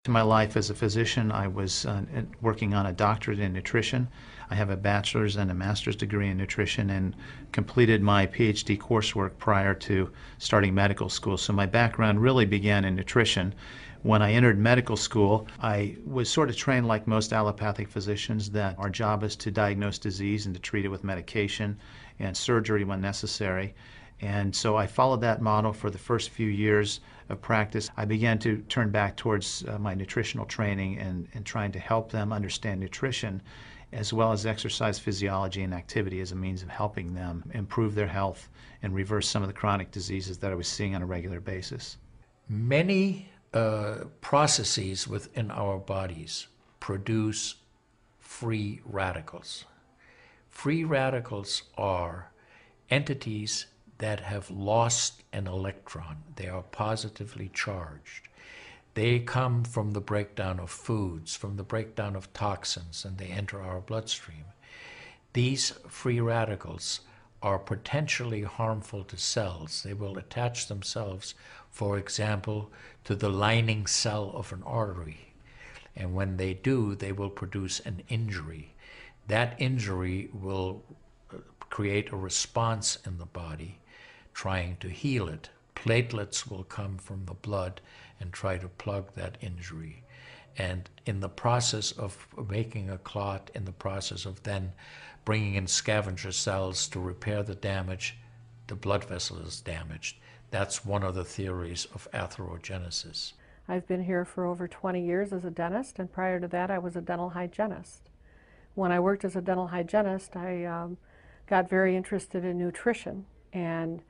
In my life as a physician, I was working on a doctorate in nutrition. I have a bachelor's and a master's degree in nutrition and completed my PhD coursework prior to starting medical school. So my background really began in nutrition. When I entered medical school, I was sort of trained like most allopathic physicians that our job is to diagnose disease and to treat it with medication and surgery when necessary. And so I followed that model for the first few years of practice. I began to turn back towards my nutritional training and trying to help them understand nutrition as well as exercise physiology and activity as a means of helping them improve their health and reverse some of the chronic diseases that I was seeing on a regular basis. Many processes within our bodies produce free radicals. Free radicals are entities that have lost an electron. They are positively charged. They come from the breakdown of foods, from the breakdown of toxins, and they enter our bloodstream. These free radicals are potentially harmful to cells. They will attach themselves, for example, to the lining cell of an artery. And when they do, they will produce an injury. That injury will create a response in the body trying to heal it. Platelets will come from the blood and try to plug that injury. And in the process of making a clot, in the process of then bringing in scavenger cells to repair the damage, the blood vessel is damaged. That's one of the theories of atherogenesis. I've been here for over 20 years as a dentist, and prior to that I was a dental hygienist. When I worked as a dental hygienist, I got very interested in nutrition and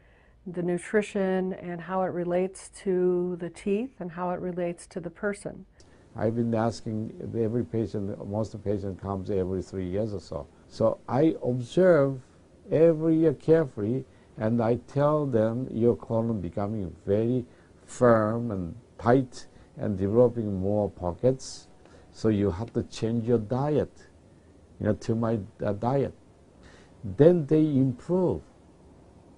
the nutrition and how it relates to the teeth and how it relates to the person. I've been asking every patient, most of the patient comes every 3 years or so. So I observe every year carefully, and I tell them your colon becoming very firm and tight and developing more pockets, so you have to change your diet, to my diet. Then they improve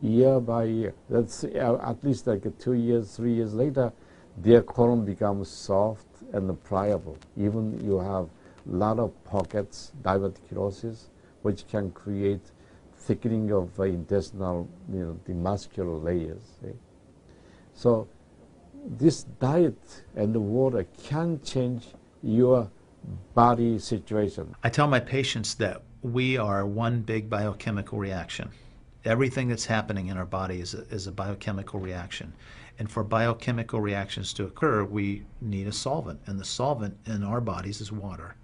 year by year. That's at least like 2 years, 3 years later, their colon becomes soft and pliable. Even you have a lot of pockets, diverticulosis, which can create thickening of intestinal, the muscular layers. So this diet and the water can change your body situation. I tell my patients that we are one big biochemical reaction. Everything that's happening in our body is a biochemical reaction. And for biochemical reactions to occur, we need a solvent. And the solvent in our bodies is water.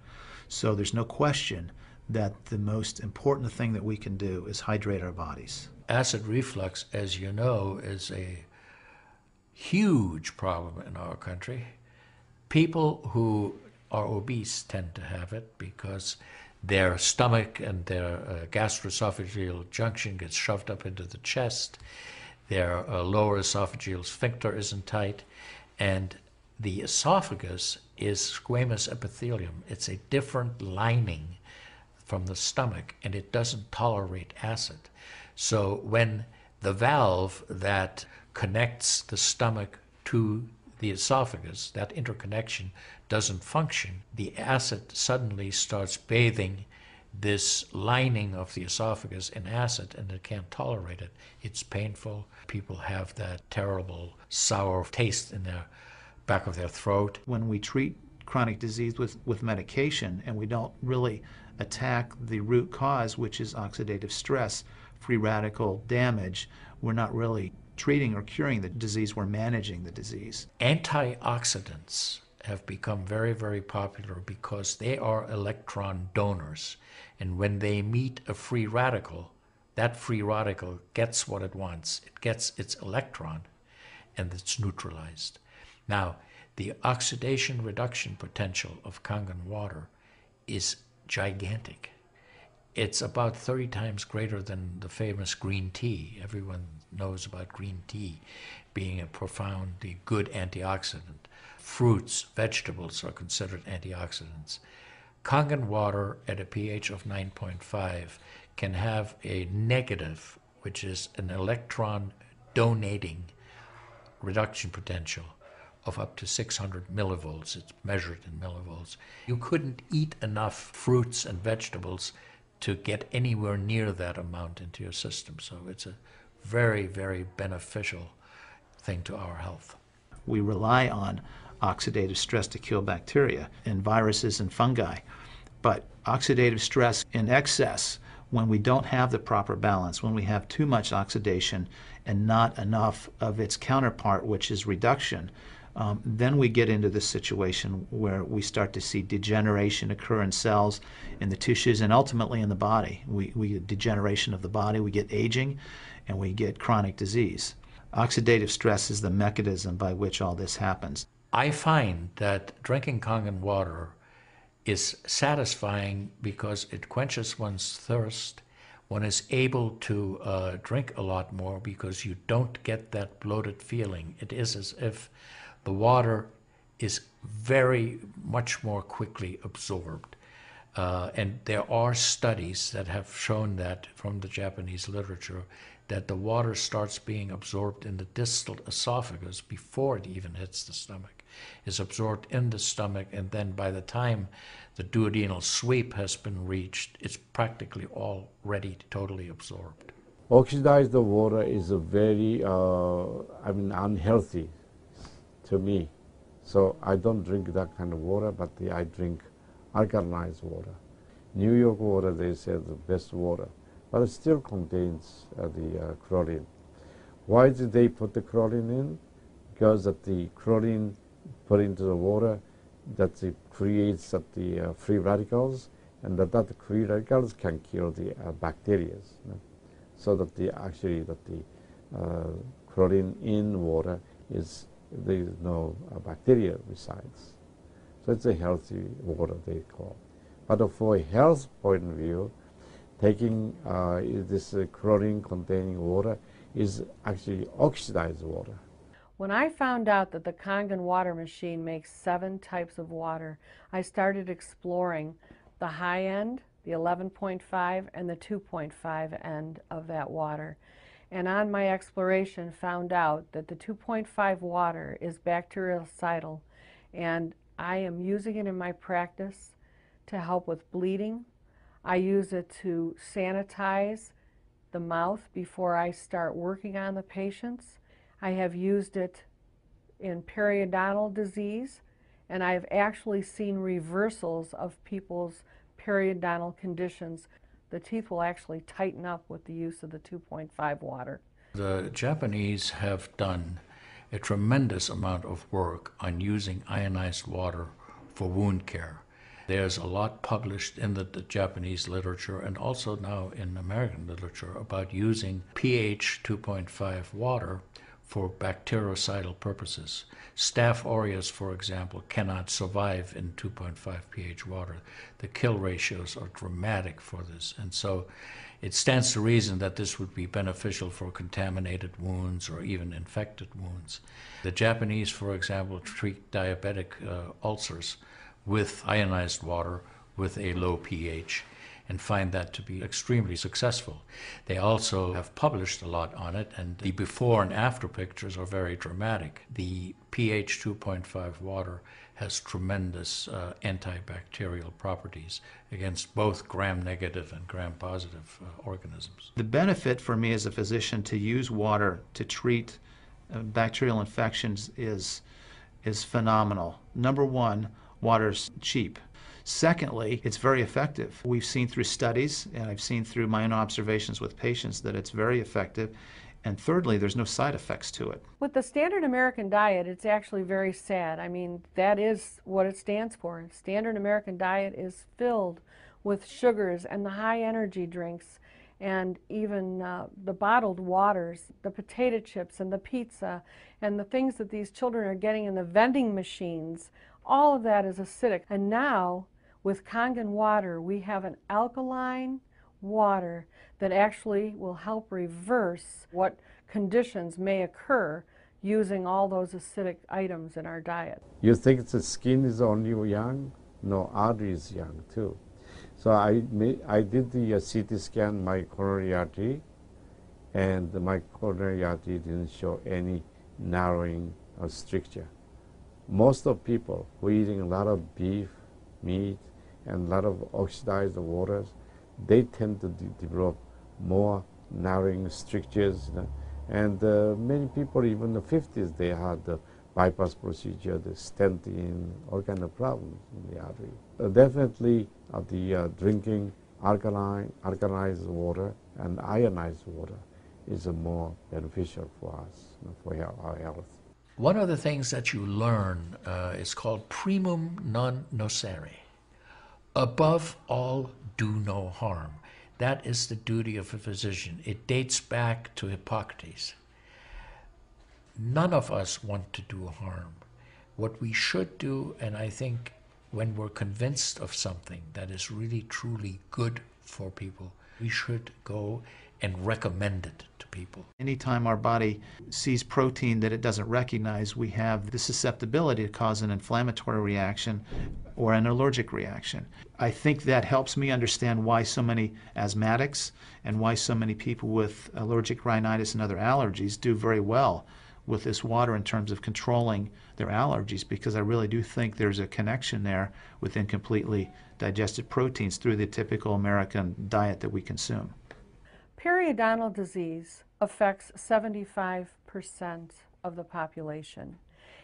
So there's no question that the most important thing that we can do is hydrate our bodies. Acid reflux, as you know, is a huge problem in our country. People who are obese tend to have it because their stomach and their gastroesophageal junction gets shoved up into the chest. Their lower esophageal sphincter isn't tight, and the esophagus is squamous epithelium. It's a different lining from the stomach, and it doesn't tolerate acid. So when the valve that connects the stomach to the esophagus, that interconnection doesn't function, the acid suddenly starts bathing this lining of the esophagus in acid, and it can't tolerate it. It's painful. People have that terrible sour taste in the back of their throat. When we treat chronic disease with medication and we don't really attack the root cause, which is oxidative stress, free radical damage, we're not really treating or curing the disease, we're managing the disease. Antioxidants have become very, very popular because they are electron donors. And when they meet a free radical, that free radical gets what it wants. It gets its electron, and it's neutralized. Now, the oxidation reduction potential of Kangen water is gigantic. It's about 30 times greater than the famous green tea. Everyone knows about green tea being a profoundly good antioxidant. Fruits, vegetables are considered antioxidants. Kangen water at a pH of 9.5 can have a negative, which is an electron donating reduction potential of up to 600 millivolts. It's measured in millivolts. You couldn't eat enough fruits and vegetables to get anywhere near that amount into your system. So it's a very, very beneficial thing to our health. We rely on oxidative stress to kill bacteria and viruses and fungi. But oxidative stress in excess, when we don't have the proper balance, when we have too much oxidation and not enough of its counterpart, which is reduction, then we get into this situation where we start to see degeneration occur in cells, in the tissues, and ultimately in the body. We get degeneration of the body, we get aging, and we get chronic disease. Oxidative stress is the mechanism by which all this happens. I find that drinking Kangen water is satisfying because it quenches one's thirst. One is able to drink a lot more because you don't get that bloated feeling. It is as if the water is very much more quickly absorbed. And there are studies that have shown that from the Japanese literature that the water starts being absorbed in the distal esophagus before it even hits the stomach. Is absorbed in the stomach, and then by the time the duodenal sweep has been reached, it's practically already totally absorbed. Oxidized water is a very, unhealthy to me. So I don't drink that kind of water, but I drink alkalized water. New York water, they say, the best water, but it still contains the chlorine. Why did they put the chlorine in? Because that the chlorine put into the water, that it creates the free radicals, and that free radicals can kill the bacteria. So that the chlorine in water is, there is no bacteria resides. So it's a healthy water, they call. But for a health point of view, taking this chlorine containing water is actually oxidized water. When I found out that the Kangen water machine makes 7 types of water, I started exploring the high end, the 11.5, and the 2.5 end of that water. And on my exploration found out that the 2.5 water is bactericidal, and I am using it in my practice to help with bleeding. I use it to sanitize the mouth before I start working on the patients. I have used it in periodontal disease, and I've actually seen reversals of people's periodontal conditions. The teeth will actually tighten up with the use of the 2.5 water. The Japanese have done a tremendous amount of work on using ionized water for wound care. There's a lot published in the Japanese literature and also now in American literature about using pH 2.5 water for bactericidal purposes. Staph aureus, for example, cannot survive in 2.5 pH water. The kill ratios are dramatic for this, and so it stands to reason that this would be beneficial for contaminated wounds or even infected wounds. The Japanese, for example, treat diabetic ulcers with ionized water with a low pH and find that to be extremely successful. They also have published a lot on it, and the before and after pictures are very dramatic. The pH 2.5 water has tremendous antibacterial properties against both gram-negative and gram-positive organisms. The benefit for me as a physician to use water to treat bacterial infections is phenomenal. Number one, water's cheap. Secondly, it's very effective. We've seen through studies, and I've seen through my own observations with patients, that it's very effective. And thirdly, there's no side effects to it. With the standard American diet, it's actually very sad. I mean, that is what it stands for. Standard American diet is filled with sugars and the high energy drinks and even the bottled waters, the potato chips and the pizza and the things that these children are getting in the vending machines. All of that is acidic. And now, with Kangen water, we have an alkaline water that actually will help reverse what conditions may occur using all those acidic items in our diet. You think the skin is only young? No, artery is young too. So I did the CT scan, my coronary artery, and my coronary artery didn't show any narrowing or stricture. most of people who are eating a lot of beef, meat, and a lot of oxidized waters, they tend to develop more narrowing strictures. And many people, even in the 50s, they had the bypass procedure, the stenting, all kind of problems in the artery. Definitely the drinking alkalized water and ionized water is more beneficial for us, for our health. One of the things that you learn is called primum non nocere. Above all, do no harm. That is the duty of a physician. It dates back to Hippocrates. None of us want to do harm. What we should do, and I think when we're convinced of something that is really truly good for people, we should go and recommend it to people. Anytime our body sees protein that it doesn't recognize, we have the susceptibility to cause an inflammatory reaction or an allergic reaction. I think that helps me understand why so many asthmatics and why so many people with allergic rhinitis and other allergies do very well with this water in terms of controlling their allergies, because I really do think there's a connection there with incompletely digested proteins through the typical American diet that we consume. Periodontal disease affects 75% of the population.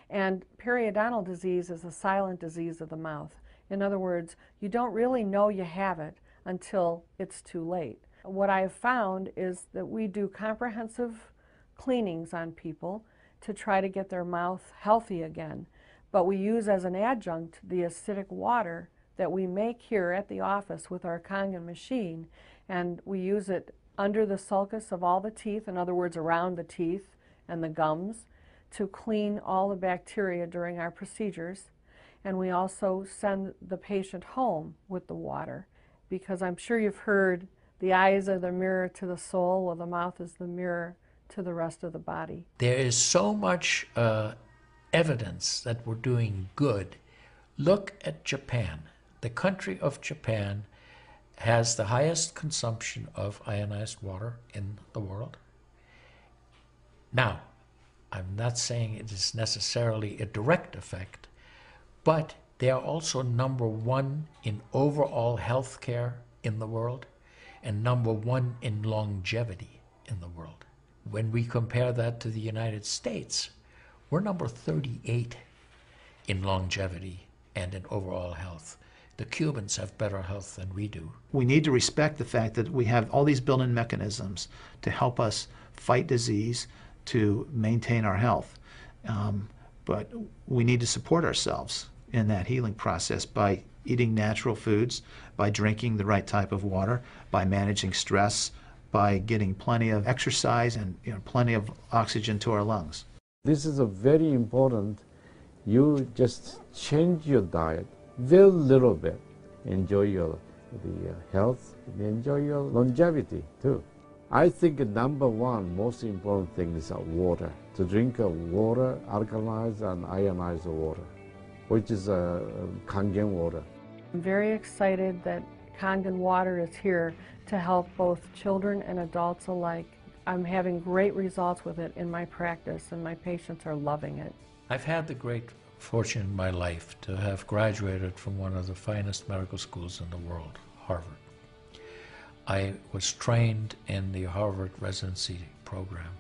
And periodontal disease is a silent disease of the mouth. In other words, you don't really know you have it until it's too late. What I have found is that we do comprehensive cleanings on people to try to get their mouth healthy again. But we use as an adjunct the acidic water that we make here at the office with our Kangen machine, and we use it under the sulcus of all the teeth, in other words, around the teeth and the gums, to clean all the bacteria during our procedures. And we also send the patient home with the water, because I'm sure you've heard the eyes are the mirror to the soul, well, the mouth is the mirror to the rest of the body. There is so much evidence that we're doing good. Look at Japan. The country of Japan has the highest consumption of ionized water in the world. Now, I'm not saying it is necessarily a direct effect, but they are also #1 in overall health care in the world and #1 in longevity in the world. When we compare that to the United States, we're number 38 in longevity and in overall health. The Cubans have better health than we do. We need to respect the fact that we have all these built-in mechanisms to help us fight disease, to maintain our health. But we need to support ourselves in that healing process by eating natural foods, by drinking the right type of water, by managing stress, by getting plenty of exercise and plenty of oxygen to our lungs. This is a very important. You just change your diet very little bit. Enjoy the health, enjoy your longevity too. I think #1 most important thing is water. To drink water, alkalized and ionized water, which is Kangen water. I'm very excited that Kangen water is here to help both children and adults alike. I'm having great results with it in my practice, and my patients are loving it. I've had the great fortune in my life to have graduated from one of the finest medical schools in the world, Harvard. I was trained in the Harvard residency program.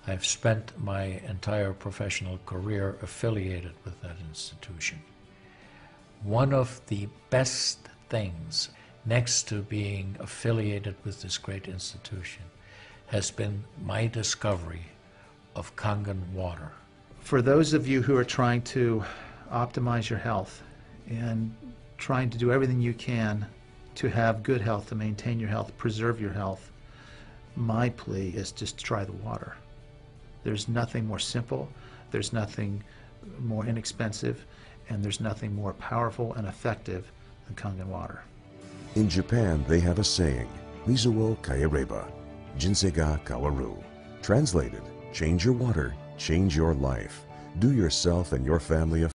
I've spent my entire professional career affiliated with that institution. One of the best things, next to being affiliated with this great institution, has been my discovery of Kangen water. For those of you who are trying to optimize your health and trying to do everything you can to have good health, to maintain your health, preserve your health, my plea is just try the water. There's nothing more simple, there's nothing more inexpensive, and there's nothing more powerful and effective than Kangen water. In Japan, they have a saying, Mizuo kaereba, jinsei ga kawaru. Translated, change your water, change your life. Do yourself and your family a